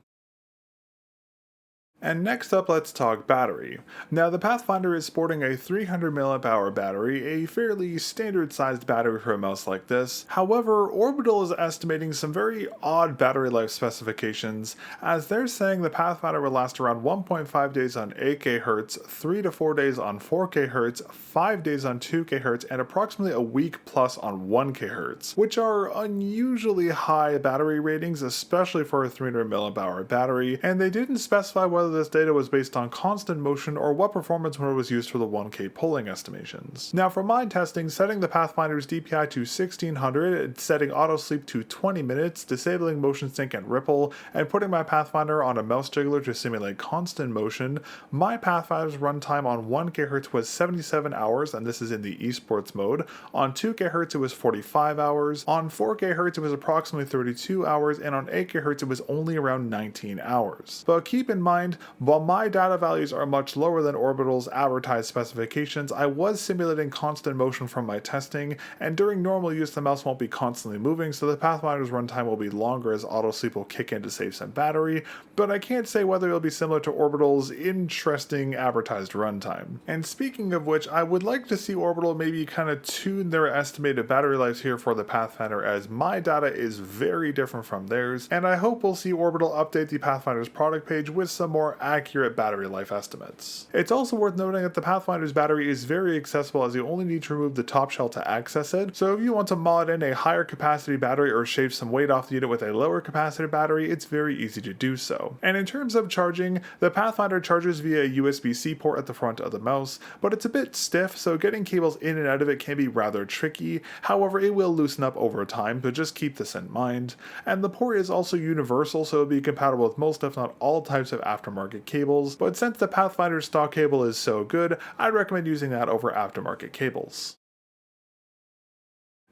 And next up, let's talk battery. Now, the Pathfinder is sporting a 300 mAh battery, a fairly standard sized battery for a mouse like this. However, Orbital is estimating some very odd battery life specifications, as they're saying the Pathfinder will last around 1.5 days on 8K Hz, 3 to 4 days on 4K Hz, 5 days on 2K Hz, and approximately a week plus on 1K Hz, which are unusually high battery ratings, especially for a 300 mAh battery, and they didn't specify whether this data was based on constant motion or what performance mode was used for the 1K polling estimations. Now for my testing, setting the Pathfinder's DPI to 1600, setting auto sleep to 20 minutes, disabling motion sync and ripple, and putting my Pathfinder on a mouse jiggler to simulate constant motion, my Pathfinder's runtime on 1K Hz was 77 hours, and this is in the esports mode. On 2K Hz it was 45 hours, on 4K Hz it was approximately 32 hours, and on 8K Hz it was only around 19 hours. But keep in mind, while my data values are much lower than Orbital's advertised specifications, I was simulating constant motion from my testing, and during normal use the mouse won't be constantly moving, so the Pathfinder's runtime will be longer as auto sleep will kick in to save some battery, but I can't say whether it'll be similar to Orbital's interesting advertised runtime. And speaking of which, I would like to see Orbital maybe kind of tune their estimated battery lives here for the Pathfinder, as my data is very different from theirs, and I hope we'll see Orbital update the Pathfinder's product page with some more accurate battery life estimates. It's also worth noting that the Pathfinder's battery is very accessible, as you only need to remove the top shell to access it, so if you want to mod in a higher capacity battery or shave some weight off the unit with a lower capacity battery, it's very easy to do so. And in terms of charging, the Pathfinder charges via a USB-C port at the front of the mouse, but it's a bit stiff, so getting cables in and out of it can be rather tricky. However, it will loosen up over time, but just keep this in mind. And the port is also universal, so it'll be compatible with most if not all types of aftermarket cables, but since the Pathfinder's stock cable is so good, I'd recommend using that over aftermarket cables.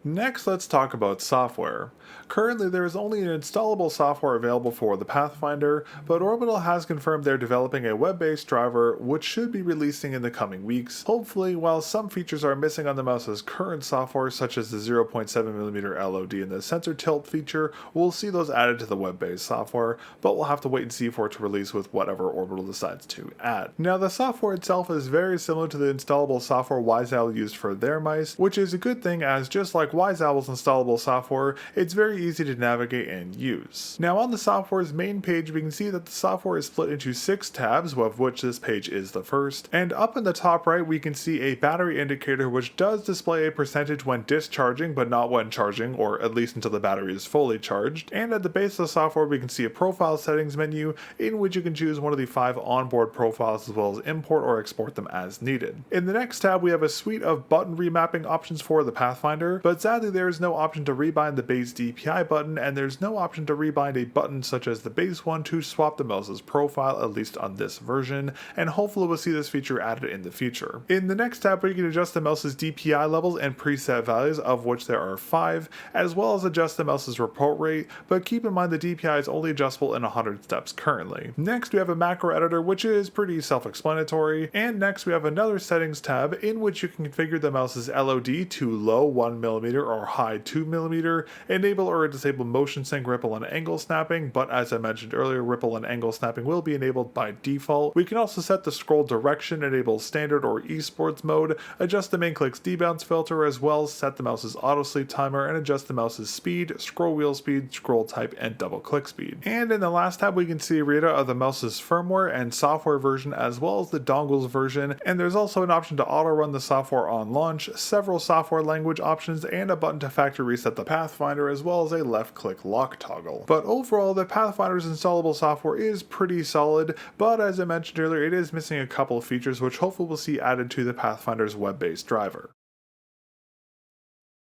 Next, let's talk about software. Currently, there is only an installable software available for the Pathfinder, but Orbital has confirmed they're developing a web-based driver which should be releasing in the coming weeks. Hopefully, while some features are missing on the mouse's current software, such as the 0.7mm LOD and the sensor tilt feature, we'll see those added to the web-based software, but we'll have to wait and see for it to release with whatever Orbital decides to add. Now, the software itself is very similar to the installable software WiseOwl used for their mice, which is a good thing as just like WiseOwl's installable software, it's very easy to navigate and use. Now on the software's main page, we can see that the software is split into 6 tabs, of which this page is the first, and up in the top right we can see a battery indicator which does display a percentage when discharging but not when charging, or at least until the battery is fully charged, and at the base of the software we can see a profile settings menu in which you can choose one of the 5 onboard profiles as well as import or export them as needed. In the next tab we have a suite of button remapping options for the Pathfinder, but sadly there is no option to rebind the base DPI button, and there's no option to rebind a button such as the base one to swap the mouse's profile, at least on this version, and hopefully we'll see this feature added in the future. In the next tab we can adjust the mouse's DPI levels and preset values, of which there are 5, as well as adjust the mouse's report rate, but keep in mind the DPI is only adjustable in 100 steps currently. Next we have a macro editor which is pretty self-explanatory, and next we have another settings tab in which you can configure the mouse's LOD to low 1mm or high 2mm, enable or disable motion sync, ripple, and angle snapping, but as I mentioned earlier, ripple and angle snapping will be enabled by default. We can also set the scroll direction, enable standard or esports mode, adjust the main click's debounce filter, as well as set the mouse's auto sleep timer and adjust the mouse's speed, scroll wheel speed, scroll type, and double click speed. And in the last tab we can see a readout of the mouse's firmware and software version as well as the dongles version, and there's also an option to auto run the software on launch, several software language options, and a button to factory reset the Pathfinder, as well as a left click lock toggle. But overall, the Pathfinder's installable software is pretty solid, but as I mentioned earlier, it is missing a couple of features which hopefully we'll see added to the Pathfinder's web-based driver.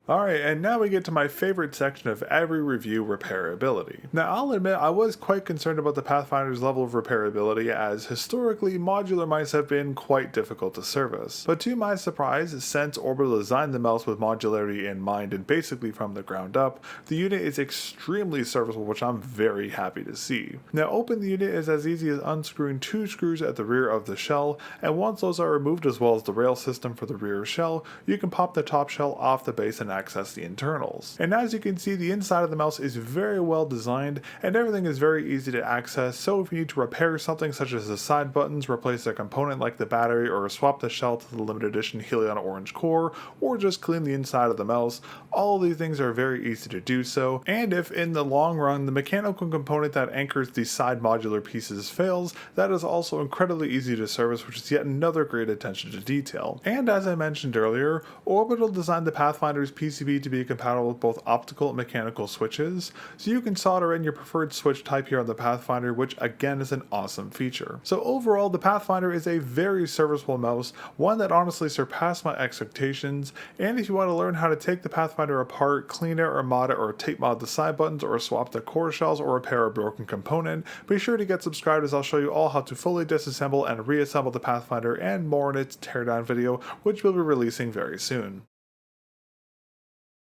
Alright, and now we get to my favorite section of every review, repairability. Now I'll admit I was quite concerned about the Pathfinder's level of repairability, as historically modular mice have been quite difficult to service. But to my surprise, since Orbital designed the mouse with modularity in mind and basically from the ground up, the unit is extremely serviceable, which I'm very happy to see. Now open the unit is as easy as unscrewing 2 screws at the rear of the shell, and once those are removed as well as the rail system for the rear shell, you can pop the top shell off the base and access the internals. And as you can see, the inside of the mouse is very well designed and everything is very easy to access, so if you need to repair something such as the side buttons, replace a component like the battery, or swap the shell to the limited edition Helion orange core, or just clean the inside of the mouse, all of these things are very easy to do so. And if in the long run the mechanical component that anchors the side modular pieces fails, that is also incredibly easy to service, which is yet another great attention to detail. And as I mentioned earlier, Orbital designed the Pathfinder's PCB to be compatible with both optical and mechanical switches, so you can solder in your preferred switch type here on the Pathfinder, which again is an awesome feature. So overall, the Pathfinder is a very serviceable mouse, one that honestly surpassed my expectations, and if you want to learn how to take the Pathfinder apart, clean it or mod it or tape mod the side buttons or swap the core shells or repair a broken component, be sure to get subscribed as I'll show you all how to fully disassemble and reassemble the Pathfinder and more in its teardown video, which we'll be releasing very soon.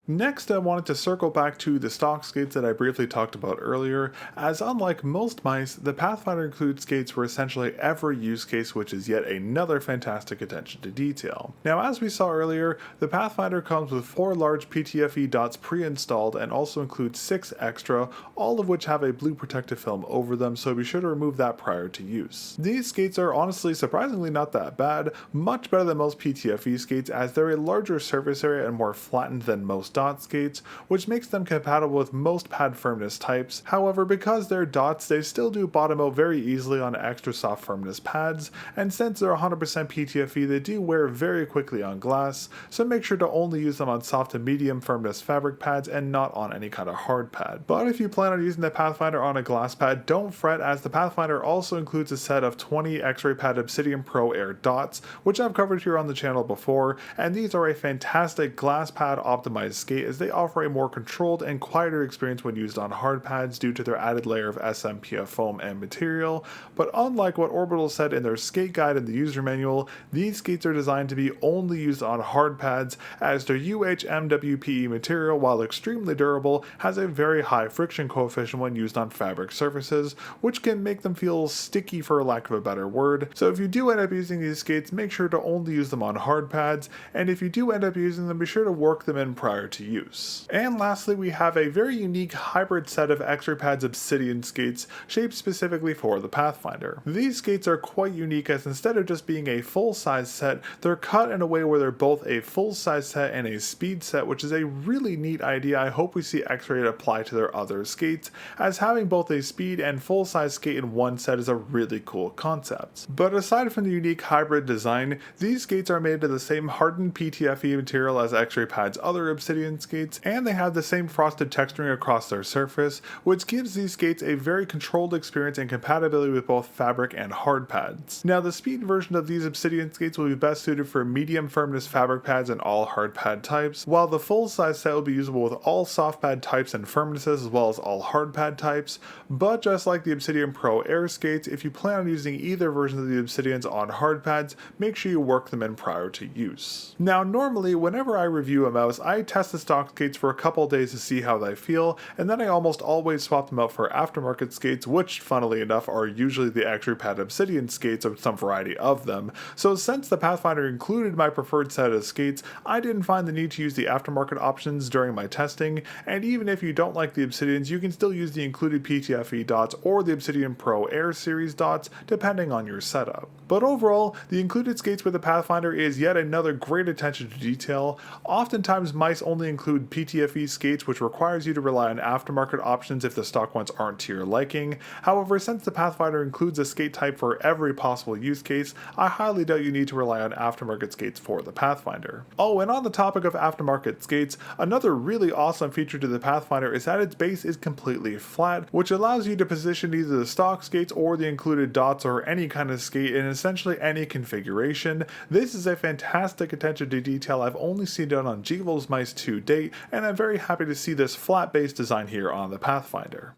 Next, I wanted to circle back to the stock skates that I briefly talked about earlier, as unlike most mice, the Pathfinder includes skates for essentially every use case, which is yet another fantastic attention to detail. Now, as we saw earlier, the Pathfinder comes with 4 large PTFE dots pre-installed and also includes 6 extra, all of which have a blue protective film over them, so be sure to remove that prior to use. These skates are honestly surprisingly not that bad, much better than most PTFE skates, as they're a larger surface area and more flattened than most dot skates, which makes them compatible with most pad firmness types. However, because they're dots, they still do bottom out very easily on extra soft firmness pads, and since they're 100% PTFE, they do wear very quickly on glass, so make sure to only use them on soft to medium firmness fabric pads and not on any kind of hard pad. But if you plan on using the Pathfinder on a glass pad, don't fret, as the Pathfinder also includes a set of 20 X-Ray Pad Obsidian Pro Air dots, which I've covered here on the channel before, and these are a fantastic glass pad optimized skate, as they offer a more controlled and quieter experience when used on hard pads due to their added layer of SMPF foam and material. But unlike what Orbital said in their skate guide and the user manual, these skates are designed to be only used on hard pads, as their UHMWPE material, while extremely durable, has a very high friction coefficient when used on fabric surfaces, which can make them feel sticky for lack of a better word. So if you do end up using these skates, make sure to only use them on hard pads, and if you do end up using them, be sure to work them in prior to use. And lastly, we have a very unique hybrid set of X-Ray Pads Obsidian skates shaped specifically for the Pathfinder. These skates are quite unique, as instead of just being a full-size set, they're cut in a way where they're both a full-size set and a speed set, which is a really neat idea. I hope we see X-Ray apply to their other skates, as having both a speed and full-size skate in one set is a really cool concept. But aside from the unique hybrid design, these skates are made of the same hardened PTFE material as X-Ray Pad's other Obsidian skates, and they have the same frosted texturing across their surface, which gives these skates a very controlled experience and compatibility with both fabric and hard pads. Now, the speed version of these Obsidian skates will be best suited for medium firmness fabric pads and all hard pad types, while the full-size set will be usable with all soft pad types and firmnesses as well as all hard pad types. But just like the Obsidian Pro Air skates, if you plan on using either version of the Obsidians on hard pads, make sure you work them in prior to use. Now, normally whenever I review a mouse, I test the stock skates for a couple days to see how they feel, and then I almost always swap them out for aftermarket skates, which funnily enough are usually the X-Ray Pad Obsidian skates of some variety of them. So since the Pathfinder included my preferred set of skates, I didn't find the need to use the aftermarket options during my testing, and even if you don't like the Obsidians, you can still use the included PTFE dots or the Obsidian Pro Air series dots depending on your setup. But overall, the included skates with the Pathfinder is yet another great attention to detail. Oftentimes mice only include PTFE skates, which requires you to rely on aftermarket options if the stock ones aren't to your liking. However, since the Pathfinder includes a skate type for every possible use case, I highly doubt you need to rely on aftermarket skates for the Pathfinder. Oh, and on the topic of aftermarket skates, another really awesome feature to the Pathfinder is that its base is completely flat, which allows you to position either the stock skates or the included dots or any kind of skate in essentially any configuration. This is a fantastic attention to detail I've only seen done on Gevo's mice to date, and I'm very happy to see this flat base design here on the Pathfinder.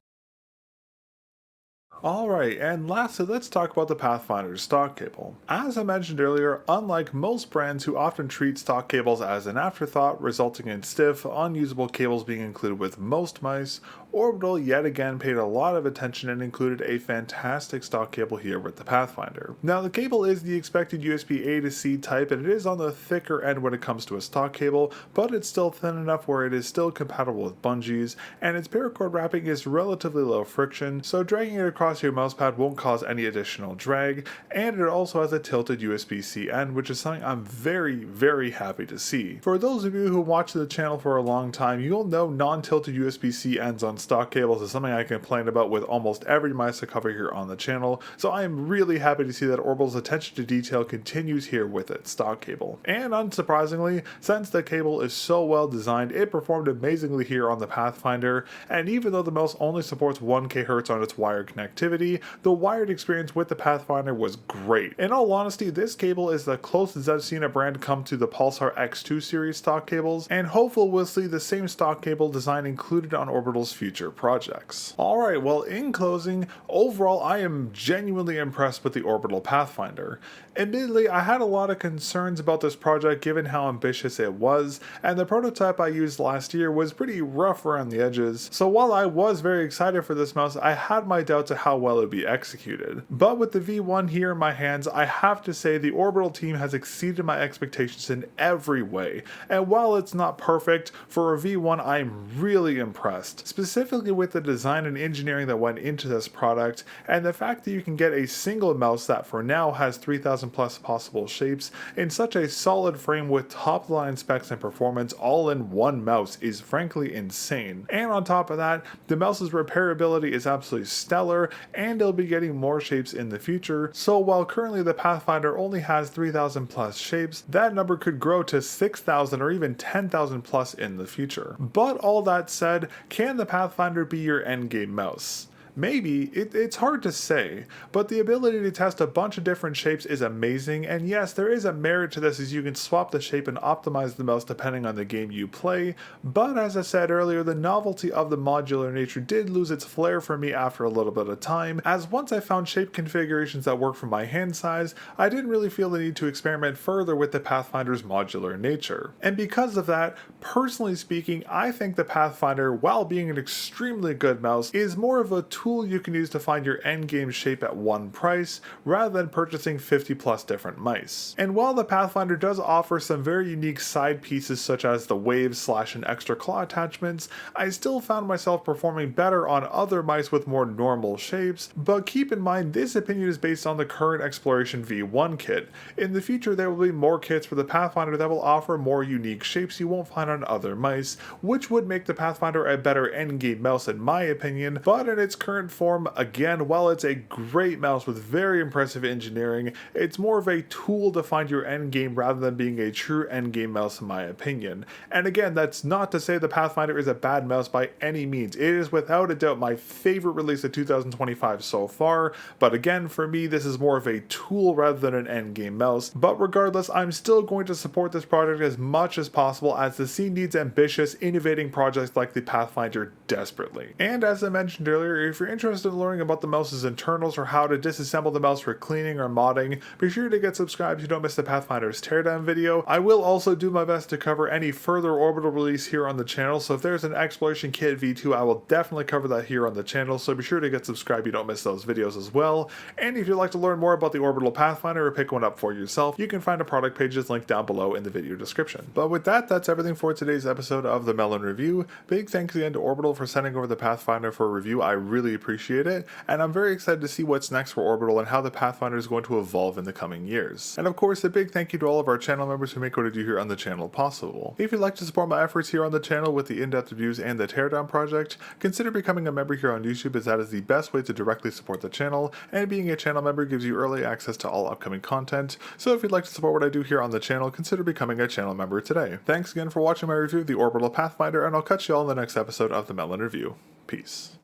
Alright, and lastly, let's talk about the Pathfinder's stock cable. As I mentioned earlier, unlike most brands who often treat stock cables as an afterthought, resulting in stiff, unusable cables being included with most mice, Orbital yet again paid a lot of attention and included a fantastic stock cable here with the Pathfinder. Now, the cable is the expected USB A to C type, and it is on the thicker end when it comes to a stock cable, but it's still thin enough where it is still compatible with bungees, and its paracord wrapping is relatively low friction, so dragging it across your mousepad won't cause any additional drag, and it also has a tilted USB-C end, which is something I'm very happy to see. For those of you who watch the channel for a long time, you'll know non-tilted USB-C ends on stock cables is something I complain about with almost every mice I cover here on the channel, so I am really happy to see that Orbital's attention to detail continues here with its stock cable. And unsurprisingly, since the cable is so well designed, it performed amazingly here on the Pathfinder, and even though the mouse only supports 1 kHz on its wired connectivity, the wired experience with the Pathfinder was great. In all honesty, this cable is the closest I've seen a brand come to the Pulsar X2 series stock cables, and hopefully we'll see the same stock cable design included on Orbital's future projects. Alright, well, in closing, overall I am genuinely impressed with the Orbital Pathfinder. Admittedly, I had a lot of concerns about this project given how ambitious it was, and the prototype I used last year was pretty rough around the edges, so while I was very excited for this mouse, I had my doubts of how well it would be executed. But with the V1 here in my hands, I have to say the Orbital team has exceeded my expectations in every way, and while it's not perfect, for a V1 I'm really impressed, specifically with the design and engineering that went into this product, and the fact that you can get a single mouse that for now has 3,000 plus possible shapes in such a solid frame with top line specs and performance all in one mouse is frankly insane. And on top of that, the mouse's repairability is absolutely stellar, and it'll be getting more shapes in the future, so while currently the Pathfinder only has 3,000 plus shapes, that number could grow to 6,000 or even 10,000 plus in the future. But all that said, can the Pathfinder be your endgame mouse? Maybe, it's hard to say, but the ability to test a bunch of different shapes is amazing, and yes, there is a merit to this as you can swap the shape and optimize the mouse depending on the game you play, but as I said earlier, the novelty of the modular nature did lose its flair for me after a little bit of time, as once I found shape configurations that work for my hand size, I didn't really feel the need to experiment further with the Pathfinder's modular nature. And because of that, personally speaking, I think the Pathfinder, while being an extremely good mouse, is more of a tool you can use to find your endgame shape at one price, rather than purchasing 50 plus different mice. And while the Pathfinder does offer some very unique side pieces such as the waves / and extra claw attachments, I still found myself performing better on other mice with more normal shapes, but keep in mind this opinion is based on the current Exploration V1 kit. In the future there will be more kits for the Pathfinder that will offer more unique shapes you won't find on other mice, which would make the Pathfinder a better endgame mouse in my opinion, but in its current form, again, while it's a great mouse with very impressive engineering, it's more of a tool to find your endgame rather than being a true endgame mouse in my opinion. And again, that's not to say the Pathfinder is a bad mouse by any means. It is without a doubt my favorite release of 2025 so far, but again, for me, this is more of a tool rather than an endgame mouse. But regardless, I'm still going to support this project as much as possible as the scene needs ambitious, innovating projects like the Pathfinder desperately. And as I mentioned earlier, if you're interested in learning about the mouse's internals or how to disassemble the mouse for cleaning or modding, be sure to get subscribed so you don't miss the Pathfinder's teardown video. I will also do my best to cover any further Orbital release here on the channel, so if there's an Exploration Kit V2, I will definitely cover that here on the channel, so be sure to get subscribed so you don't miss those videos as well. And if you'd like to learn more about the Orbital Pathfinder or pick one up for yourself, you can find a product pages linked down below in the video description. But with that, that's everything for today's episode of the mel0n Review. Big thanks again to Orbital for sending over the Pathfinder for a review. I really appreciate it, and I'm very excited to see what's next for Orbital and how the Pathfinder is going to evolve in the coming years. And of course, a big thank you to all of our channel members who make what I do here on the channel possible. If you'd like to support my efforts here on the channel with the in-depth reviews and the Teardown project, consider becoming a member here on YouTube, as that is the best way to directly support the channel, and being a channel member gives you early access to all upcoming content. So if you'd like to support what I do here on the channel, consider becoming a channel member today. Thanks again for watching my review of the Orbital Pathfinder, and I'll catch you all in the next episode of the mel0n Review. Peace.